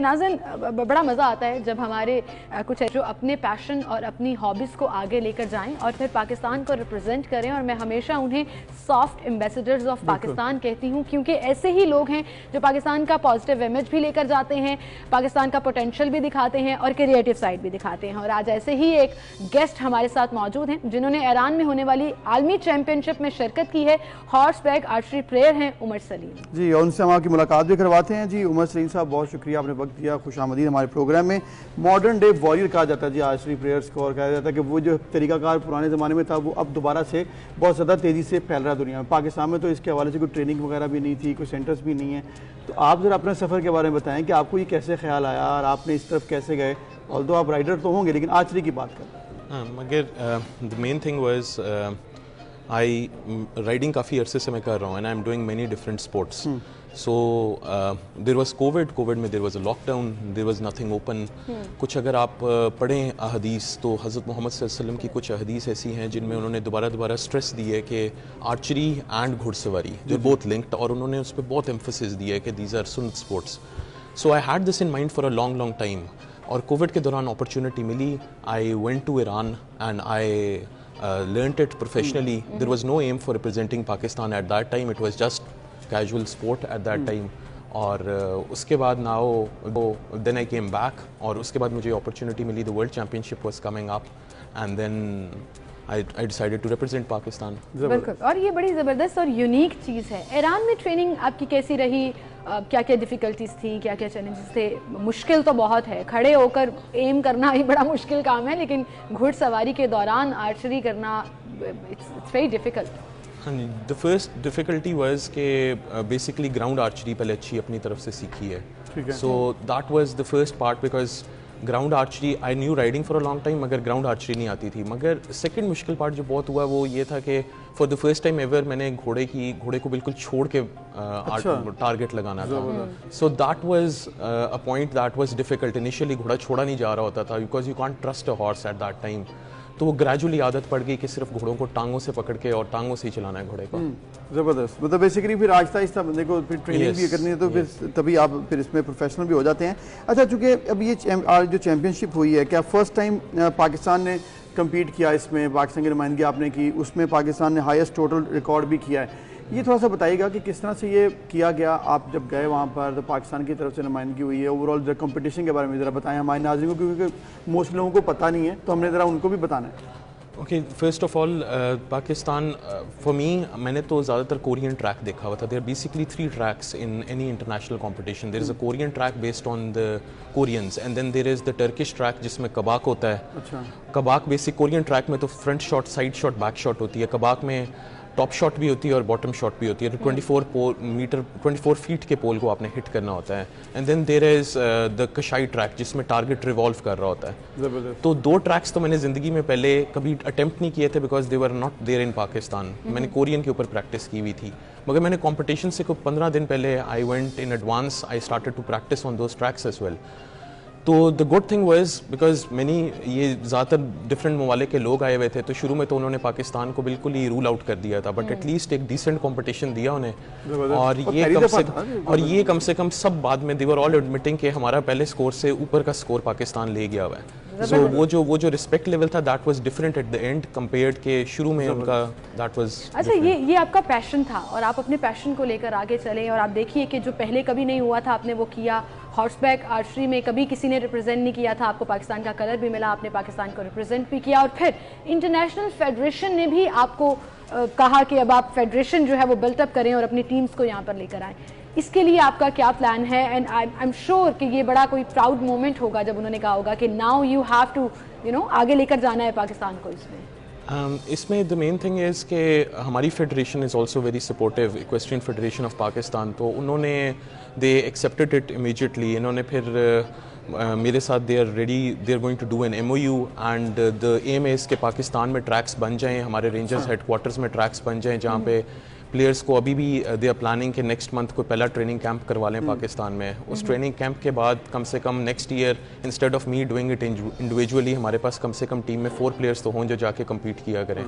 ناظرین بڑا مزہ آتا ہے جب ہمارے کچھ جو اپنے پیشن اور اپنی ہابیز کو آگے لے کر جائیں اور پھر پاکستان کو ریپرزینٹ کریں، اور میں ہمیشہ انہیں سافٹ ایمبیسیڈرز آف پاکستان کہتی ہوں، کیونکہ ایسے ہی لوگ ہیں جو پاکستان کا پازیٹیو امیج بھی لے کر جاتے ہیں، پاکستان کا پوٹینشیل بھی دکھاتے ہیں اور کریٹیو سائڈ بھی دکھاتے ہیں۔ اور آج ایسے ہی ایک گیسٹ ہمارے ساتھ موجود ہیں جنہوں نے ایران میں ہونے والی عالمی چیمپئن شپ میں شرکت کی ہے۔ ہارس بیک آرچری پلیئر ہیں عمر سلیم جی، اور ان سے ہم آپ کی ملاقات بھی کرواتے ہیں۔ جی عمر سلیم صاحب، بہت شکریہ، آپ نے وقت دیا، خوش آمدید ہمارے پروگرام میں۔ ماڈرن ڈے واریر کہا جاتا ہے جی آرچری پلیئرز کو، اور کہا جاتا ہے کہ وہ جو طریقہ کار پرانے زمانے میں تھا وہ اب دوبارہ سے بہت زیادہ تیزی سے پھیل رہا ہے دنیا میں۔ پاکستان میں تو اس کے حوالے سے کوئی ٹریننگ وغیرہ بھی نہیں تھی، کوئی سینٹرز بھی نہیں ہیں، تو آپ ذرا اپنے سفر کے بارے میں بتائیں کہ آپ کو یہ کیسے خیال آیا اور آپ نے اس طرف کیسے گئے؟ although آپ رائڈر تو ہوں گے لیکن آرچری کی بات کریں۔ مگر the main thing was riding کافی عرصے سے میں کر رہا ہوں، and I'm doing many different sports. So there was COVID میں there was a lockdown, there was nothing open. کچھ اگر آپ پڑھیں احادیث تو حضرت محمد صلی اللہ علیہ وسلم کی کچھ احادیث ایسی ہیں جن میں انہوں نے دوبارہ اسٹریس دی ہے کہ آرچری اینڈ گھڑ سواری جو بہت لنکڈ، اور انہوں نے اس پہ بہت ایمفسس دی ہے کہ دیز آر سنت sports. So I had this in mind for a long time, اور کووڈ کے دوران اپرچونٹی ملی. I went to Iran and I learned it professionally. There was no aim for representing Pakistan at that time. It was just casual sport at that time. اور اس کے بعد then I came back، اور اس کے بعد مجھے opportunity ملی. The World Championship was coming up and then I decided to represent Pakistan. بالکل، اور یہ بڑی زبردست اور یونیک چیز ہے۔ ایران میں ٹریننگ آپ کی کیسی رہی؟ کیا کیا ڈیفیکلٹیز تھیں، کیا کیا چیلنجز تھے؟ مشکل تو بہت ہے، کھڑے ہو کر ایم کرنا ہی بڑا مشکل کام ہے، لیکن گھڑ سواری کے دوران آرچری کرنا اٹس ویری ڈیفیکلٹ۔ ہاں جی، the first difficulty was کہ basically ground archery پہلے اچھی اپنی طرف سے سیکھی ہے. So that was the first part because ground archery I knew riding for a long time مگر گراؤنڈ آرچری نہیں آتی تھی. مگر سیکنڈ مشکل پارٹ جو بہت ہوا وہ یہ تھا کہ for the first time ever میں نے گھوڑے کو بالکل چھوڑ کے ٹارگیٹ لگانا تھا. So that was a point that was difficult. Initially گھوڑا چھوڑا نہیں جا رہا ہوتا تھا because you can't trust a horse at that time. تو وہ گریجولی عادت پڑ گئی کہ صرف گھوڑوں کو ٹانگوں سے پکڑ کے اور ٹانگوں سے ہی چلانا ہے گھوڑے کو. زبردست، مطلب بیسیکلی پھر آہستہ آہستہ بندے کو پھر ٹریننگ بھی کرنی ہے تو پھر تبھی آپ پھر اس میں پروفیشنل بھی ہو جاتے ہیں. اچھا، چونکہ اب یہ جو چیمپئن شپ ہوئی ہے، کیا فرسٹ ٹائم پاکستان نے کمپیٹ کیا اس میں؟ پاکستان کی نمائندگی آپ نے کی، اس میں پاکستان نے ہائیسٹ ٹوٹل ریکارڈ بھی کیا ہے. یہ تھوڑا سا بتائیے گا کہ کس طرح سے یہ کیا گیا؟ آپ جب گئے وہاں پر تو پاکستان کی طرف سے نمائندگی ہوئی ہے، اوور آل کمپٹیشن کے بارے میں ذرا بتائیں ہمارے ناظرین کو، کیونکہ موسٹ لوگوں کو پتہ نہیں ہے تو ہم نے ذرا ان کو بھی بتانا ہے. Okay, first of all Pakistan for me, میں نے تو زیادہ تر کورین ٹریک دیکھا ہوا تھا. There basically 3 tracks in any international competition. There is a Korean track based on the Koreans, and then there is the Turkish track جس میں کباک ہوتا ہے. کباک بیسک کورین ٹریک میں تو front shot, side shot, back shot ہوتی ہے. کباک میں top shot بھی ہوتی ہے اور باٹم شاٹ بھی ہوتی ہے. 24 فیٹ کے پول کو آپ نے ہٹ کرنا ہوتا ہے. And then there is the کشائی track جس میں ٹارگیٹ ریوالو کر رہا ہوتا ہے. تو 2 ٹریکس تو میں نے زندگی میں پہلے کبھی اٹیمپٹ نہیں کیے تھے because they were not there in Pakistan. میں نے کورین کے اوپر پریکٹس کی ہوئی تھی، مگر میں نے کمپٹیشن سے 15 دن پہلے I went in advance, I started to practice on those tracks as well. تو the good thing was because یہ زیادہ تر ڈفرینٹ ممالک کے لوگ آئے ہوئے تھے، تو شروع میں تو انہوں نے پاکستان کو بالکل ہی رول آؤٹ کر دیا تھا، بٹ ایٹ لیسٹ ایک ڈیسنٹ کمپٹیشن دیا انہیں. اور یہ کم سے کم سب بعد میں دے ور آل ایڈمٹنگ کہ ہمارا پہلے اسکور سے اوپر کا اسکور پاکستان لے گیا ہوا ہے. سو وہ جو رسپیکٹ لیول تھا that was different at the end compared کہ شروع میں ان کا دیٹ واز. اچھا، یہ آپ کا پیشن تھا اور آپ اپنے پیشن کو لے کر آگے چلے، اور آپ دیکھیے کہ جو پہلے کبھی نہیں ہوا تھا آپ نے وہ کیا. ہارس بیک آرچری میں کبھی کسی نے ریپرزینٹ نہیں کیا تھا، آپ کو پاکستان کا کلر بھی ملا، آپ نے پاکستان کو ریپرزینٹ بھی کیا، اور پھر انٹرنیشنل فیڈریشن نے بھی آپ کو کہا کہ اب آپ فیڈریشن جو ہے وہ بلٹ اپ کریں اور اپنی ٹیمز کو یہاں پر لے کر آئیں. اس کے لیے آپ کا کیا پلان ہے؟ اینڈ آئی ایم شیور کہ یہ بڑا کوئی پراؤڈ مومنٹ ہوگا جب انہوں نے کہا ہوگا کہ ناؤ یو ہیو ٹو آگے لے کر جانا ہے پاکستان کو. اس میں دا مین تھنگ از کہ ہماری federation is also very supportive, equestrian federation of Pakistan. تو انہوں نے دے ایکسیپٹیڈ اٹ امیجیٹلی. انہوں نے پھر میرے ساتھ they are going to do an MOU and the aim is کہ پاکستان میں ٹریکس بن جائیں، ہمارے رینجرز ہیڈ کوارٹرز میں ٹریکس بن جائیں جہاں پہ پلیئرس کو ابھی بھی دے آر پلاننگ کہ نیکسٹ منتھ کوئی پہلا ٹریننگ کیمپ کروا لیں پاکستان میں. اس ٹریننگ کیمپ کے بعد کم سے کم next year instead of me doing it individually ہمارے پاس کم سے کم ٹیم میں 4 پلیئرس تو ہوں جو جا کے کمپیٹ کیا کریں.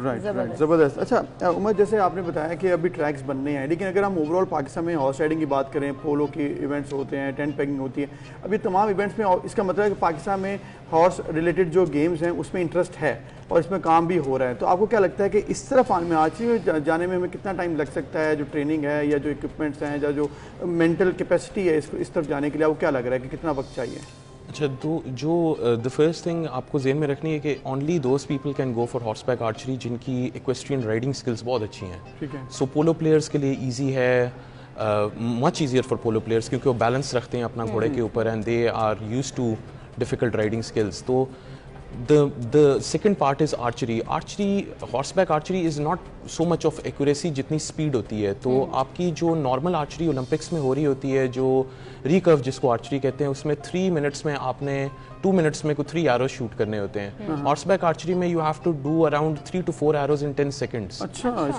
زبردست. اچھا عمر, جیسے آپ نے بتایا کہ ابھی ٹریکس بننے ہیں, لیکن اگر ہم اوور آل پاکستان میں ہارس رائڈنگ کی بات کریں, پولو کی ایونٹس ہوتے ہیں, ٹینٹ پیکنگ ہوتی ہے, ابھی تمام ایونٹس میں, اس کا مطلب ہے کہ پاکستان میں ہارس ریلیٹڈ جو گیمز ہیں اس میں انٹرسٹ ہے اور اس میں کام بھی ہو رہا ہے. تو آپ کو کیا لگتا ہے کہ اس طرف میں آج جانے میں ہمیں کتنا ٹائم لگ سکتا ہے, جو ٹریننگ ہے یا جو اکوپمنٹس ہیں یا جو مینٹل کیپیسٹی ہے اس طرف جانے کے لیے, آپ کو کیا لگ رہا ہے کہ کتنا وقت چاہیے؟ اچھا, تو جو دا فرسٹ تھنگ آپ کو ذہن میں رکھنی ہے کہ only those people can go for horseback archery جن کی ایکویسٹرین رائڈنگ اسکلس بہت اچھی ہیں. ٹھیک ہے. سو پولو پلیئرس کے لیے ایزی ہے, much easier for polo players کیونکہ وہ بیلنس رکھتے ہیں اپنا گھوڑے کے اوپر and they are used to difficult riding skills. تو the second part is archery. Horseback archery is not so much of accuracy جتنی اسپیڈ ہوتی ہے. تو آپ کی جو نارمل آرچری اولمپکس میں ہو رہی ہوتی ہے, جو ریکرو جس کو آرچری کہتے ہیں, اس میں 3 منٹس میں آپ نے 2 منٹس میں کوئی 3 ایروز شوٹ کرنے ہوتے ہیں. ہارس بیک آرچری میں you have to do around 3 to 4 arrows in 10 seconds.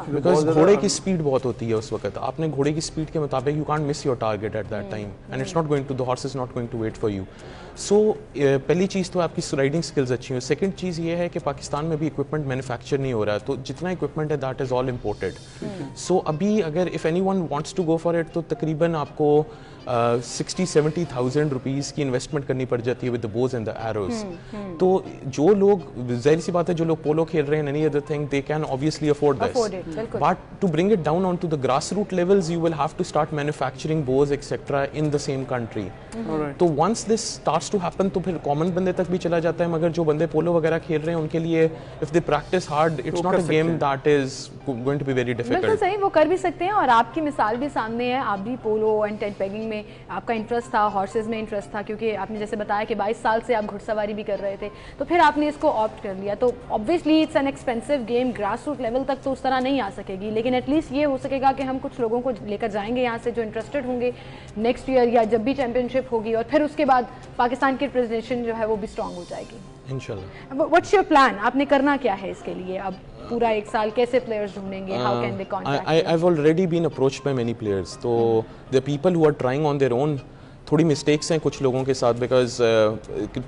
Because گھوڑے کی اسپیڈ بہت ہوتی ہے اس وقت. آپ نے گھوڑے کی اسپیڈ کے مطابق you can't miss your target at that time and it's not going to, the horse is not going to wait for you. So پہلی چیز تو آپ کی رائڈنگ اسکلز اچھی ہیں. سیکنڈ چیز یہ ہے کہ پاکستان میں بھی اکوپمنٹ مینوفیکچر نہیں ہو رہا, تو جتنا اکوپمنٹ ہے that is all imported. So ابھی اگر if anyone wants to go for it تو تقریباً آپ کو 60-70,000 روپیز کی انویسٹمنٹ کرنی پڑ جاتی ہے with the Boaz and the arrows. تو جو لوگ, ظاہر سی بات ہے, جو لوگ پولو کھیل رہے ہیں any other thing they can obviously afford this, but to bring it down onto the grassroots levels you will have to start manufacturing bows etc in the same country. تو once this starts to happen تو پھر common بندے تک بھی چلا جاتا ہے. مگر جو بندے پولو وغیرہ کھیل رہے ہیں ان کے لیے if they practice hard it's not a game that is going to be very difficult. بالکل صحیح, وہ کر بھی سکتے ہیں. اور آپ کی مثال بھی سامنے ہے, آپ بھی پولو اینڈ ٹینٹ پیکنگ میں آپ کا انٹرسٹ تھا, ہارسز میں انٹرسٹ تھا, کیونکہ آپ نے جیسے بتایا کہ 22 سال سے آپ گھڑ سواری بھی کر رہے تھے, تو پھر آپ نے اس کو آپٹ کر لیا. تو obviously it's an expensive game, grass root level تک تو اس طرح نہیں آ سکے گی, لیکن ایٹ لیسٹ یہ ہو سکے گا کہ ہم کچھ لوگوں کو لے کر جائیں گے یہاں سے جو انٹرسٹڈ ہوں گے نیکسٹ ایئر یا جب بھی چیمپئن شپ ہوگی, اور پھر اس کے بعد پاکستان کی ریپرزنٹیشن جو ہے وہ بھی اسٹرانگ ہو جائے گی انشاءاللہ. واٹس یور پلان, آپ نے کرنا کیا ہے اس کے لیے؟ اب پورا 1 سال کیسے پلیئرز ڈھونڈیں گے, how can they contact? I've already been approached by many players. تو the people who are trying on their own, تھوڑی مسٹیکس ہیں کچھ لوگوں کے ساتھ, بیکاز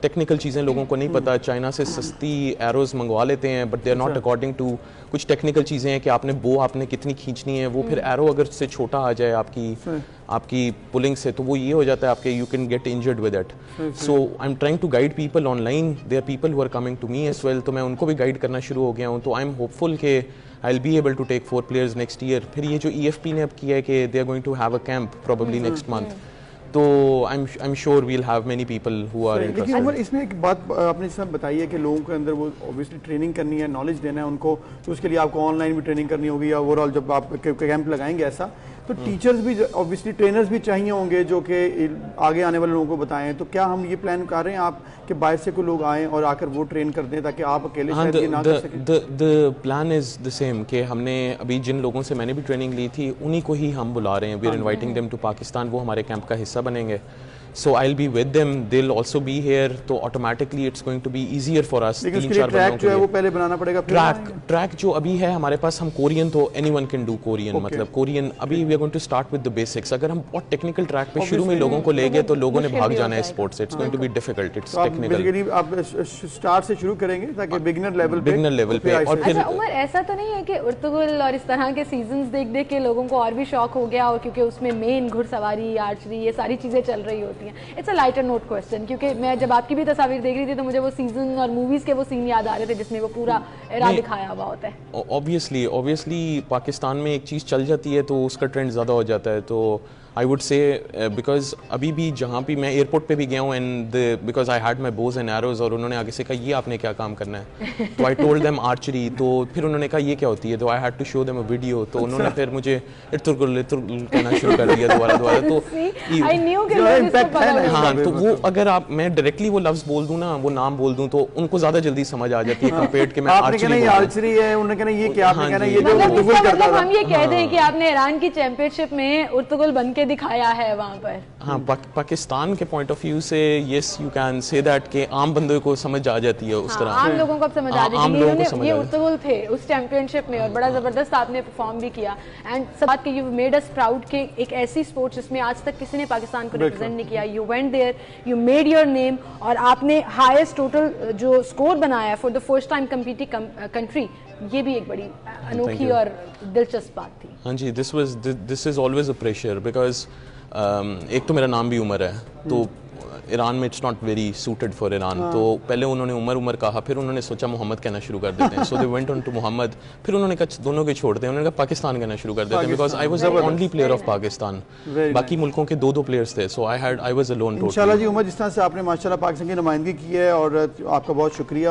ٹیکنیکل چیزیں لوگوں کو نہیں پتہ. چائنا سے سستی ایروز منگوا لیتے ہیں but they are not according to, کچھ ٹیکنیکل چیزیں ہیں کہ آپ نے بو آپ نے کتنی کھینچنی ہے, وہ پھر ایرو اگر سے چھوٹا آ جائے آپ کی پولنگ سے تو وہ یہ ہو جاتا ہے آپ کے you can get injured with it. So I am trying to guide people online, they are people who are coming to me as well, تو میں ان کو بھی گائڈ کرنا شروع ہو گیا ہوں. تو آئی ایم ہوپ فل کہ I'll be able to take 4 players next year. پھر یہ جو EFP نے اب کیا ہے کہ they are going to have a camp probably next month. تو I'm sure we'll have many people who are interested. لیکن عمر, اس میں ایک بات آپ نے جیسا بتائی ہے کہ لوگوں کے اندر وہ obviously ٹریننگ کرنی ہے, نالج دینا ہے ان کو, تو اس کے لیے آپ کو آن لائن بھی ٹریننگ کرنی ہوگی یا اوور آل جب آپ کیمپ لگائیں گے ایسا, تو ٹیچرز بھی obviously ٹرینرز بھی چاہیے ہوں گے جو کہ آگے آنے والے لوگوں کو بتائیں. تو کیا ہم یہ پلان کر رہے ہیں آپ کہ باہر سے کوئی لوگ آئیں اور آ کر وہ ٹرین کر دیں تاکہ آپ اکیلے شاید یہ نہ کر سکیں؟ the plan is the same کہ ہم نے ابھی جن لوگوں سے میں نے بھی ٹریننگ لی تھی انہی کو ہی ہم بلا رہے ہیں. we are inviting them to Pakistan, وہ ہمارے کیمپ کا حصہ بنیں گے. So I'll be with them, they'll also be here, تو automatically it's going to be easier for us. لیکن اس کے لیے ٹریک جو ہے وہ پہلے بنانا پڑے گا. ٹریک جو ابھی ہے ہمارے پاس, ہم کورین تو anyone can do کورین, مطلب کورین ابھی we are going to start with the basics. اگر ہم بہت ٹیکنیکل ٹریک پہ شروع میں لوگوں کو لے گئے تو لوگوں نے بھاگ جانا ہے اسپورٹ سے. It's going to be difficult, it's technical. Basically آپ اسٹارٹ سے شروع کریں گے تاکہ بگنر لیول پہ. اور پھر عمر ایسا تو نہیں ہے کہ ارطغرل اور اس طرح کے سیزنز دیکھ دیکھ کے لوگوں کو اور بھی شوق ہو گیا, اور کیونکہ اس میں مین گھڑ سواری, آرچری, یہ ساری چیزیں چل رہی ہوتی ہیں. It's a lighter note question, کیونکہ میں جب آپ کی بھی تصاویر دیکھ رہی تھی تو مجھے وہ سیزن اور موویز کے وہ سین یاد آ رہے تھے جس میں وہ پورا ایرا دکھایا ہوا ہوتا ہے. obviously پاکستان میں ایک چیز چل جاتی ہے تو اس کا ٹرینڈ زیادہ ہو جاتا ہے. تو I would say because ابھی بھی جہاں بھی میں ایئرپورٹ پہ بھی گیا ہوں and because I had my bows and arrows, اور انہوں نے آگے سے کہا یہ آپ نے کیا کام کرنا ہے, تو I told them archery, تو پھر انہوں نے کہا یہ کیا ہوتی ہے, تو I had to show them a video, تو انہوں نے پھر مجھے ارطغرل کہنا شروع کر دیا دوبارہ. تو ہاں, تو وہ اگر آپ میں ڈائریکٹلی وہ لفظ بول دوں نا, وہ نام بول دوں تو ان کو زیادہ جلدی سمجھ آ جاتی ہے کمپیئرڈ کہ میں آرچری ہے, انہوں نے کہنا یہ کیا, آپ نے کہنا یہ جو ارطغرل کرتا تھا. ہم یہ کہہ دیں کہ آپ نے ایران کی چیمپئن شپ میں ارطغرل بن کے کے دکھایا ہے وہاں پر. ہاں پاکستان کے پوائنٹ آف ویو سے yes you can say that کہ عام بندوں کو سمجھ آ جاتی ہے اس طرح. عام لوگوں کو اب سمجھ آ جاتی ہے. یہ اصول تھے اس چیمپئن شپ میں اور بڑا زبردست آپ نے پرفارم بھی کیا. اینڈ سب بات کہ یو میڈ اس پراؤڈ کہ ایک ایسی اسپورٹ جس میں آج تک کسی نے پاکستان کو ریپرزینٹ نہیں کیا. You went there, you made your name, اور آپ نے ہائیسٹ ٹوٹل جو اسکور بنایا ہے for the first time competing country. یہ بھی ایک بڑی انوکھی اور دلچسپ بات تھی. ہاں جی, this is always a pressure because ایک تو میرا نام بھی عمر ہے, تو ایران میں it's not very suited for Iran. تو پہلے انہوں نے عمر کہا, پھر انہوں نے سوچا محمد کہنا شروع کر دیتے ہیں. سو دے وینٹ آن ٹو محمد. پھر انہوں نے کہا دونوں کے چھوڑ دیں, انہوں نے کہا پاکستان کہنا شروع کر دیتے ہیں because I was the only player of Pakistan. باقی ملکوں کے 2 پلیئرس تھے, سو آئی واز اے لون. انشاءاللہ جی عمر, جس طرح سے آپ نے ماشاءاللہ پاکستان کی نمائندگی کی ہے, اور آپ کا بہت شکریہ.